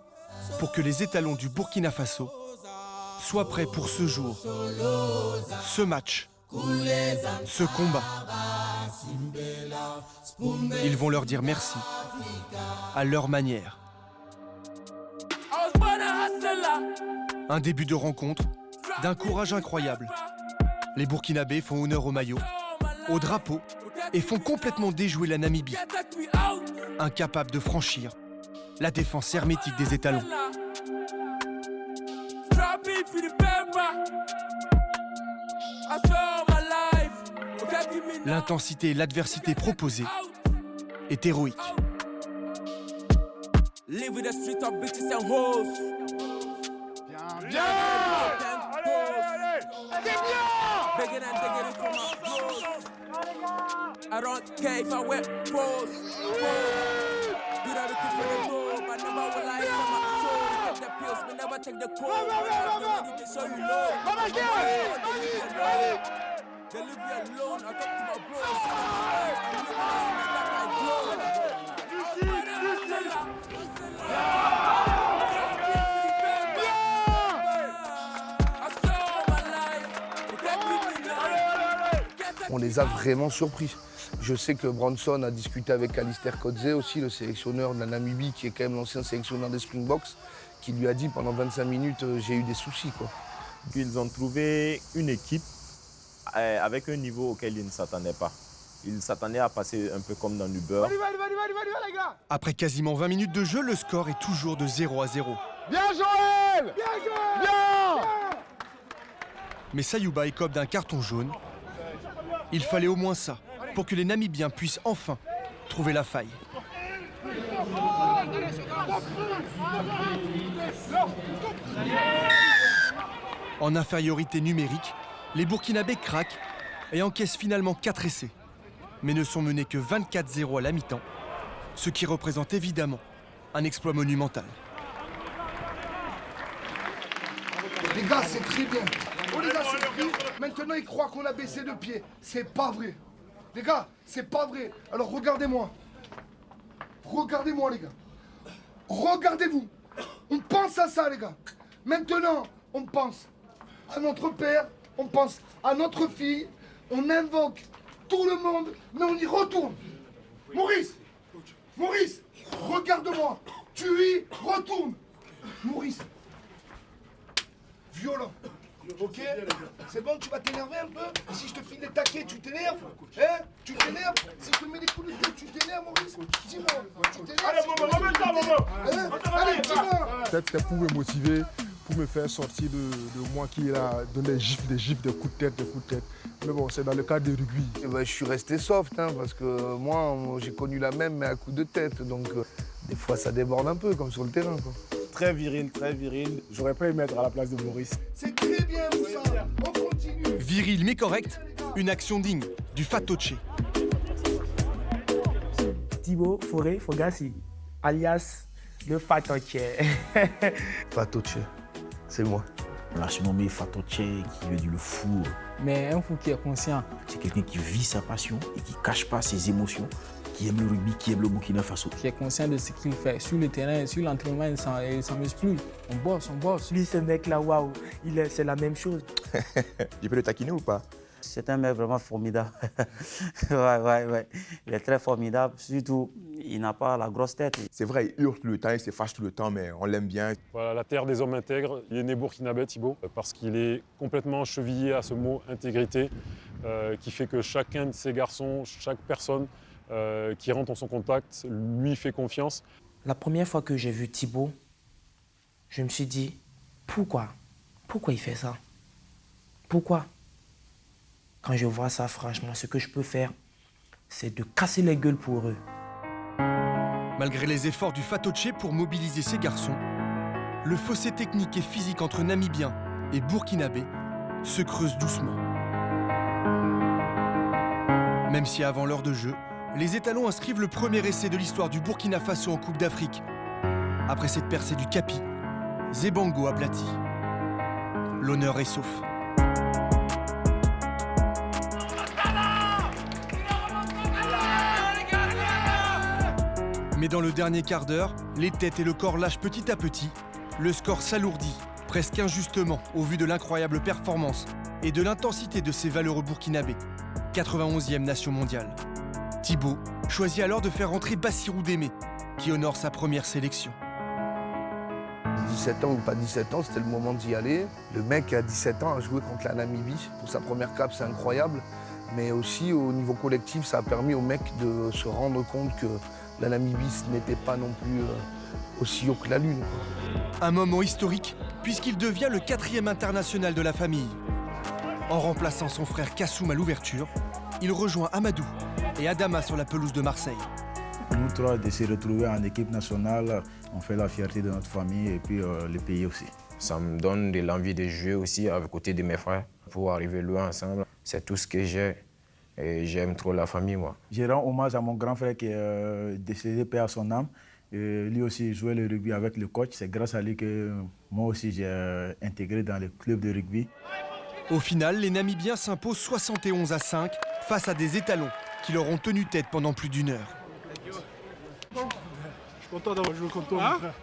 pour que les étalons du Burkina Faso soient prêts pour ce jour, ce match, ce combat. Ils vont leur dire merci à leur manière. Un début de rencontre, d'un courage incroyable. Les Burkinabés font honneur au maillot, au drapeau, et font complètement déjouer la Namibie, incapable de franchir la défense hermétique des étalons. L'intensité et l'adversité proposée est héroïque. Live with the street of bitches and hoes. Bien. Allez. Begging and begging from my I don't care if I wear pros. Good at looking for the dope, I never will lie to my soul. Take the pills, but never take the cold. So you know, they leave me alone. I talk to my bros. On les a vraiment surpris. Je sais que Bronson a discuté avec Alistair Coetzee aussi, le sélectionneur de la Namibie, qui est quand même l'ancien sélectionneur des Springboks, qui lui a dit pendant 25 minutes j'ai eu des soucis, quoi. Ils ont trouvé une équipe avec un niveau auquel ils ne s'attendaient pas. Ils s'attendaient à passer un peu comme dans du beurre. Après quasiment 20 minutes de jeu, le score est toujours de 0-0. Bien Joël! Bien Joël! Bien! Mais Sayouba écope d'un carton jaune. Il fallait au moins ça pour que les Namibiens puissent enfin trouver la faille. En infériorité numérique, les Burkinabés craquent et encaissent finalement 4 essais, mais ne sont menés que 24-0 à la mi-temps, ce qui représente évidemment un exploit monumental. Les gars, c'est très bien. On les a surpris. Maintenant, ils croient qu'on a baissé le pied. C'est pas vrai. Les gars, c'est pas vrai. Alors regardez-moi. Regardez-moi, les gars. Regardez-vous. On pense à ça, les gars. Maintenant, on pense à notre père, on pense à notre fille. On invoque tout le monde, mais on y retourne. Maurice, Maurice, regarde-moi. Tu y retournes. Maurice. Violent. Ok? C'est bon, tu vas t'énerver un peu? Si je te file des taquets, tu t'énerves? Hein? Tu t'énerves? Si je te mets des coups de tête, tu t'énerves, Maurice? Dis-moi, tu t'énerves? Allez, maman, allez, dis-moi! Peut-être c'était pour me motiver, pour me faire sortir de moi qui est là, donner des gifles, des coups de tête, Mais bon, c'est dans le cadre du rugby. Eh ben, je suis resté soft, hein, parce que moi, j'ai connu la même, mais à coup de tête. Donc, des fois, ça déborde un peu, comme sur le terrain, quoi. Très viril, très viril. J'aurais pas aimé être à la place de Maurice. C'est très bien, Moussa. On continue. Viril mais correct, une action digne du Fatoche. Thibaut Forêt Fogassi, alias le Fatoche. Fatoche, c'est moi. On l'a surnommé Fatoche, qui veut dire le fou. Mais un fou qui est conscient. C'est quelqu'un qui vit sa passion et qui ne cache pas ses émotions, qui aime le rugby, qui aime le Burkina Faso. Qui est conscient de ce qu'il fait. Sur le terrain, sur l'entraînement, il ne s'amuse plus. On bosse. Lui, ce mec-là, waouh, c'est la même chose. Je peux le taquiner ou pas? C'est un mec vraiment formidable. ouais. Il est très formidable. Surtout, il n'a pas la grosse tête. C'est vrai, il hurle tout le temps, il se fâche tout le temps, mais on l'aime bien. Voilà, la terre des hommes intègres. Il est né burkinabé, Thibaut, parce qu'il est complètement chevillé à ce mot intégrité, qui fait que chacun de ces garçons, chaque personne qui rentre en son contact, lui fait confiance. La première fois que j'ai vu Thibaut, je me suis dit, pourquoi il fait ça? Pourquoi? Quand je vois ça, franchement, ce que je peux faire, c'est de casser les gueules pour eux. Malgré les efforts du Fatoche pour mobiliser ces garçons, le fossé technique et physique entre Namibiens et Burkinabés se creuse doucement. Même si avant l'heure de jeu, les étalons inscrivent le premier essai de l'histoire du Burkina Faso en Coupe d'Afrique. Après cette percée du Capi, Zebango aplati. L'honneur est sauf. Mais dans le dernier quart d'heure, les têtes et le corps lâchent petit à petit. Le score s'alourdit, presque injustement, au vu de l'incroyable performance et de l'intensité de ces valeureux Burkinabés. 91e nation mondiale. Thibaut choisit alors de faire rentrer Bassirou Démé, qui honore sa première sélection. 17 ans ou pas 17 ans, c'était le moment d'y aller. Le mec à 17 ans a joué contre la Namibie. Pour sa première cape, c'est incroyable. Mais aussi, au niveau collectif, ça a permis au mec de se rendre compte que la Namibie, ce n'était pas non plus aussi haut que la Lune, quoi. Un moment historique, puisqu'il devient le 4e international de la famille. En remplaçant son frère Kassoum à l'ouverture, il rejoint Amadou et Adama sur la pelouse de Marseille. Nous trois, de se retrouver en équipe nationale, on fait la fierté de notre famille et puis le pays aussi. Ça me donne de l'envie de jouer aussi à côté de mes frères pour arriver loin ensemble. C'est tout ce que j'ai Et j'aime trop la famille, moi. Je rends hommage à mon grand frère qui est décédé, paix à son âme. Lui aussi jouait le rugby avec le coach. C'est grâce à lui que moi aussi j'ai intégré dans le club de rugby. Au final, les Namibiens s'imposent 71-5 face à des étalons qui leur ont tenu tête pendant plus d'1 heure. Je suis content d'avoir joué contre toi, mon frère.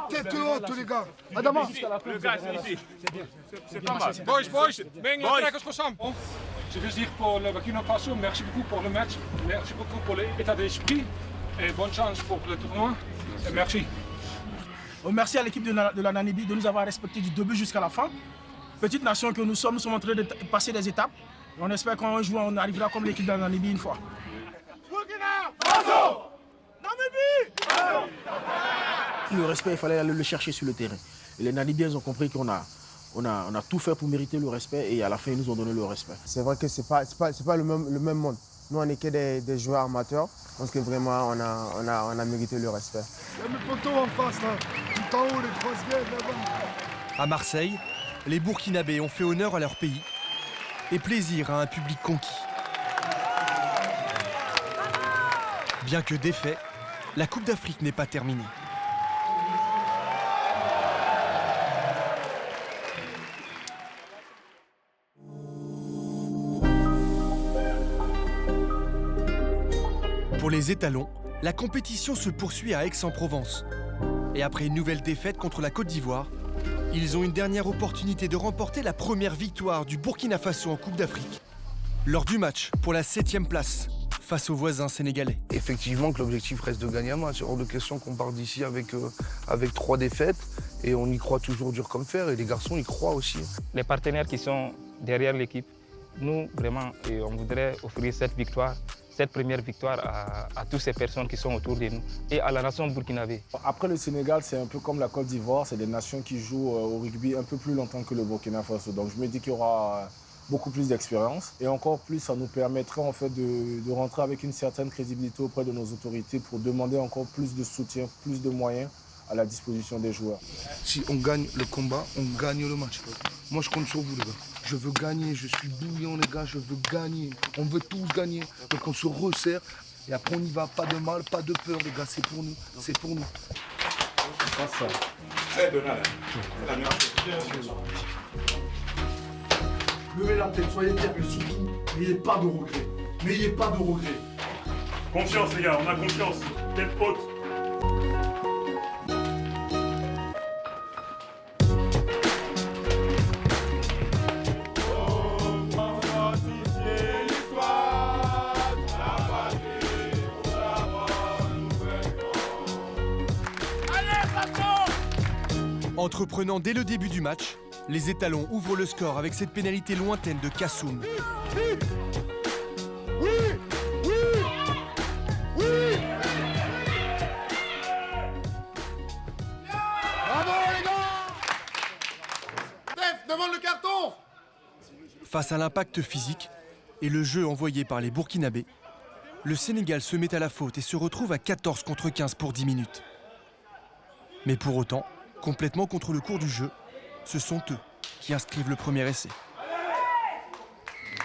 Tête haute, les gars. Adama. Le gars, c'est ici. C'est pas mal. Boys, je veux dire pour le Burkina Faso, merci beaucoup pour le match. Merci beaucoup pour l'état d'esprit. Et bonne chance pour le tournoi. Et merci. Merci à l'équipe de la Namibie de nous avoir respectés du début jusqu'à la fin. Petite nation que nous sommes en train de passer des étapes. Et on espère qu'un jour on arrivera comme l'équipe de la Namibie une fois. Burkina Faso! Namibie! Le respect, il fallait aller le chercher sur le terrain. Et les Namibiens ont compris qu'on a tout fait pour mériter le respect et à la fin, ils nous ont donné le respect. C'est vrai que c'est pas le même monde. Nous, on n'est que des joueurs amateurs. Je pense que vraiment, on a mérité le respect. Il y a mes potos en face, là. Tout en haut, les grosses gueules, là-bas. À Marseille, les Burkinabés ont fait honneur à leur pays et plaisir à un public conquis. Bien que défait, la Coupe d'Afrique n'est pas terminée. Pour les étalons, la compétition se poursuit à Aix-en-Provence. Et après une nouvelle défaite contre la Côte d'Ivoire, ils ont une dernière opportunité de remporter la première victoire du Burkina Faso en Coupe d'Afrique. Lors du match pour la 7e place face aux voisins sénégalais. Effectivement que l'objectif reste de gagner un match. Hors de question qu'on parte d'ici avec 3 défaites. Et on y croit toujours dur comme fer. Et les garçons y croient aussi. Les partenaires qui sont derrière l'équipe, nous, vraiment, on voudrait offrir cette première victoire à toutes ces personnes qui sont autour de nous et à la nation burkinabé. Après le Sénégal, c'est un peu comme la Côte d'Ivoire, c'est des nations qui jouent au rugby un peu plus longtemps que le Burkina Faso. Donc je me dis qu'il y aura beaucoup plus d'expérience et encore plus, ça nous permettrait en fait de rentrer avec une certaine crédibilité auprès de nos autorités pour demander encore plus de soutien, plus de moyens à la disposition des joueurs. Si on gagne le combat, on gagne le match. Moi, je compte sur vous, les gars. Je veux gagner, je suis bouillant, les gars, je veux gagner. On veut tous gagner. Donc on se resserre et après on y va. Pas de mal, pas de peur, les gars. C'est pour nous. C'est pour nous. C'est ça. Levez la tête, soyez fiers, mais surtout, n'ayez pas de regrets. N'ayez pas de regrets. Confiance, les gars, on a confiance. Tête haute. Entreprenant dès le début du match, les étalons ouvrent le score avec cette pénalité lointaine de Kassoum. Bravo les gars! Steph, demande le carton! Face à l'impact physique et le jeu envoyé par les Burkinabés, le Sénégal se met à la faute et se retrouve à 14 contre 15 pour 10 minutes. Mais pour autant, complètement contre le cours du jeu, ce sont eux qui inscrivent le premier essai.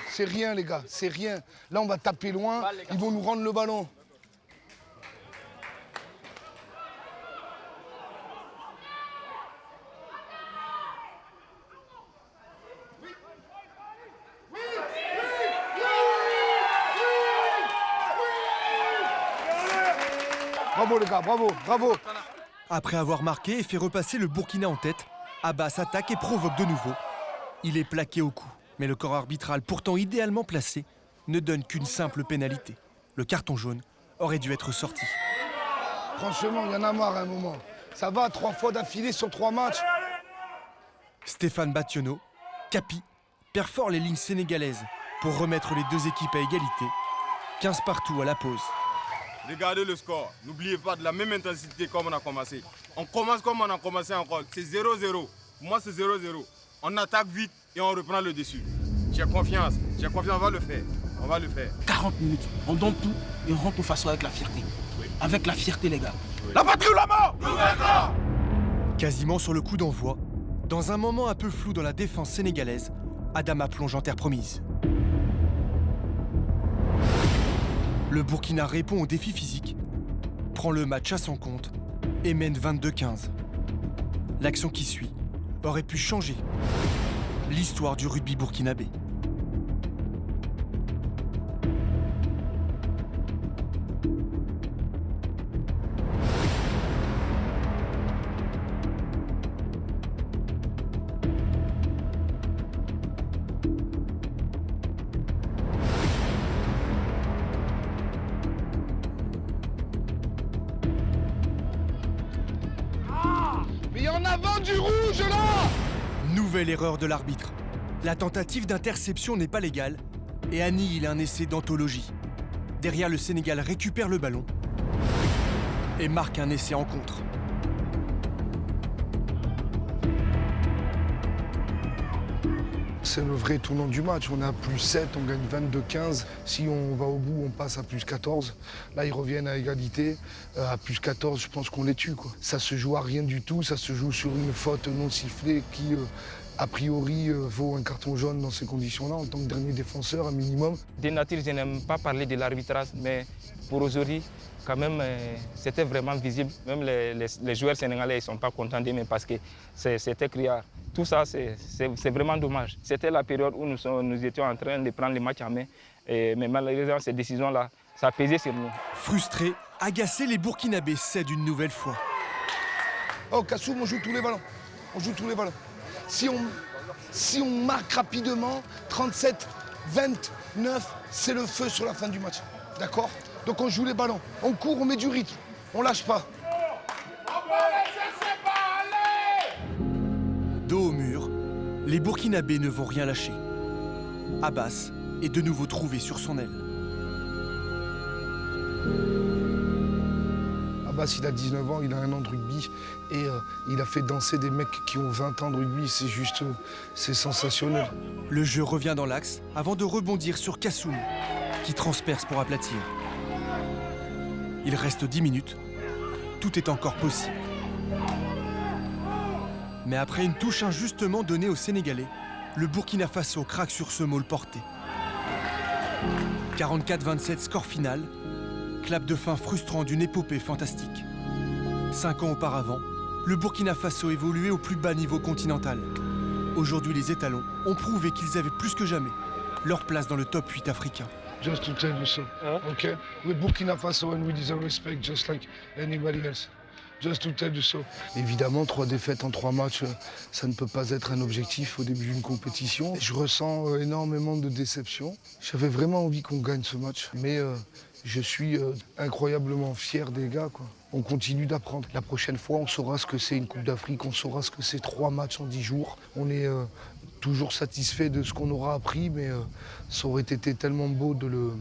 C'est rien, les gars, c'est rien. Là, on va taper loin, ils vont nous rendre le ballon. Bravo, les gars, bravo, bravo. Après avoir marqué et fait repasser le Burkina en tête, Abbas attaque et provoque de nouveau. Il est plaqué au cou, mais le corps arbitral, pourtant idéalement placé, ne donne qu'une simple pénalité. Le carton jaune aurait dû être sorti. Franchement, il y en a marre à un moment. Ça va, 3 fois d'affilée sur 3 matchs. Stéphane Bationo, Capi, perfore les lignes sénégalaises pour remettre les deux équipes à égalité. 15 partout à la pause. Regardez le score. N'oubliez pas de la même intensité comme on a commencé. On commence comme on a commencé encore. C'est 0-0. Pour moi, c'est 0-0. On attaque vite et on reprend le dessus. J'ai confiance. J'ai confiance. On va le faire. On va le faire. 40 minutes. On donne tout et on rentre au façon avec la fierté. Oui. Avec la fierté, les gars. Oui. La patrie ou la mort! Quasiment sur le coup d'envoi, dans un moment un peu flou dans la défense sénégalaise, Adama plonge en terre promise. Le Burkina répond au défi physique, prend le match à son compte et mène 22-15. L'action qui suit aurait pu changer l'histoire du rugby burkinabé. Mais il y en a 20 du rouge là! Nouvelle erreur de l'arbitre. La tentative d'interception n'est pas légale et annihile un essai d'anthologie. Derrière, le Sénégal récupère le ballon et marque un essai en contre. C'est le vrai tournant du match. On est à plus 7, on gagne 22-15. Si on va au bout, on passe à plus 14. Là, ils reviennent à égalité. À plus 14, je pense qu'on les tue, quoi. Ça se joue à rien du tout. Ça se joue sur une faute non sifflée qui, a priori, vaut un carton jaune dans ces conditions-là, en tant que dernier défenseur, un minimum. De nature, je n'aime pas parler de l'arbitrage, mais pour aujourd'hui, quand même, c'était vraiment visible. Même les joueurs sénégalais ne sont pas contents d'eux, parce que c'était criard. Tout ça, c'est vraiment dommage. C'était la période où nous étions en train de prendre les matchs en main. Mais malheureusement, ces décisions-là, ça pesait sur nous. Frustrés, agacés, les Burkinabés cèdent une nouvelle fois. Oh, Kassoum, on joue tous les ballons. On joue tous les ballons. Si on marque rapidement, 37, 29, c'est le feu sur la fin du match. D'accord? Donc on joue les ballons. On court, on met du rythme. On lâche pas. Dos au mur, les Burkinabés ne vont rien lâcher. Abbas est de nouveau trouvé sur son aile. Abbas, il a 19 ans, il a 1 an de rugby et il a fait danser des mecs qui ont 20 ans de rugby. C'est juste, c'est sensationnel. Le jeu revient dans l'axe avant de rebondir sur Kassoum, qui transperce pour aplatir. Il reste 10 minutes. Tout est encore possible. Mais après une touche injustement donnée aux Sénégalais, le Burkina Faso craque sur ce maul porté. 44-27 score final, clap de fin frustrant d'une épopée fantastique. 5 ans auparavant, le Burkina Faso évoluait au plus bas niveau continental. Aujourd'hui, les étalons ont prouvé qu'ils avaient plus que jamais leur place dans le top 8 africain. Just to tell you so, okay? We're Burkina Faso and we deserve respect just like anybody else. Just to tell you so. Évidemment, 3 défaites en 3 matchs, ça ne peut pas être un objectif au début d'une compétition. Je ressens énormément de déception. J'avais vraiment envie qu'on gagne ce match, mais je suis incroyablement fier des gars, quoi. On continue d'apprendre. La prochaine fois, on saura ce que c'est une Coupe d'Afrique, on saura ce que c'est 3 matchs en 10 jours. On est toujours satisfait de ce qu'on aura appris, mais ça aurait été tellement beau de le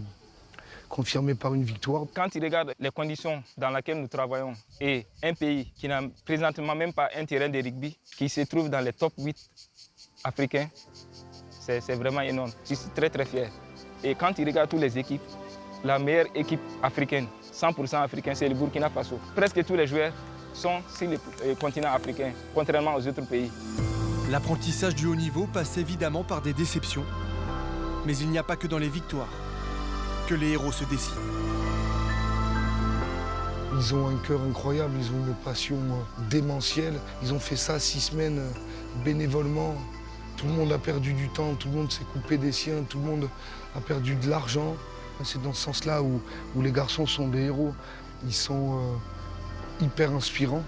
confirmer par une victoire. Quand tu regardes les conditions dans lesquelles nous travaillons et un pays qui n'a présentement même pas un terrain de rugby, qui se trouve dans les top 8 africains, c'est vraiment énorme. Je suis très très fier. Et quand tu regardes toutes les équipes, la meilleure équipe africaine, 100% africaine, c'est le Burkina Faso. Presque tous les joueurs sont sur le continent africain, contrairement aux autres pays. L'apprentissage du haut niveau passe évidemment par des déceptions. Mais il n'y a pas que dans les victoires que les héros se dessinent. Ils ont un cœur incroyable, ils ont une passion démentielle. Ils ont fait ça 6 semaines bénévolement. Tout le monde a perdu du temps, tout le monde s'est coupé des siens, tout le monde a perdu de l'argent. C'est dans ce sens-là où les garçons sont des héros. Ils sont hyper inspirants.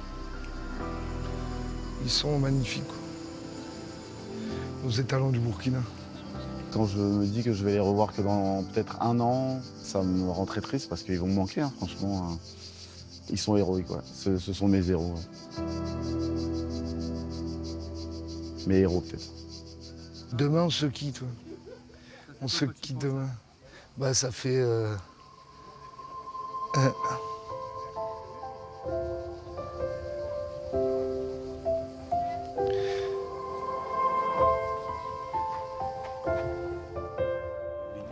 Ils sont magnifiques, quoi. Nos étalons du Burkina. Quand je me dis que je vais les revoir que dans peut-être 1 an, ça me rend très triste parce qu'ils vont me manquer, hein, franchement. Ils sont héroïques, ouais. Ce sont mes héros. Ouais. Mes héros, peut-être. Demain, on se quitte. Ouais. On se quitte demain. Bah, ça fait...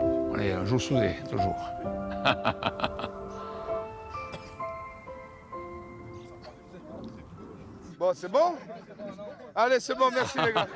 On est un jour soudés, toujours. Bon, c'est bon? Allez, c'est bon, merci les gars.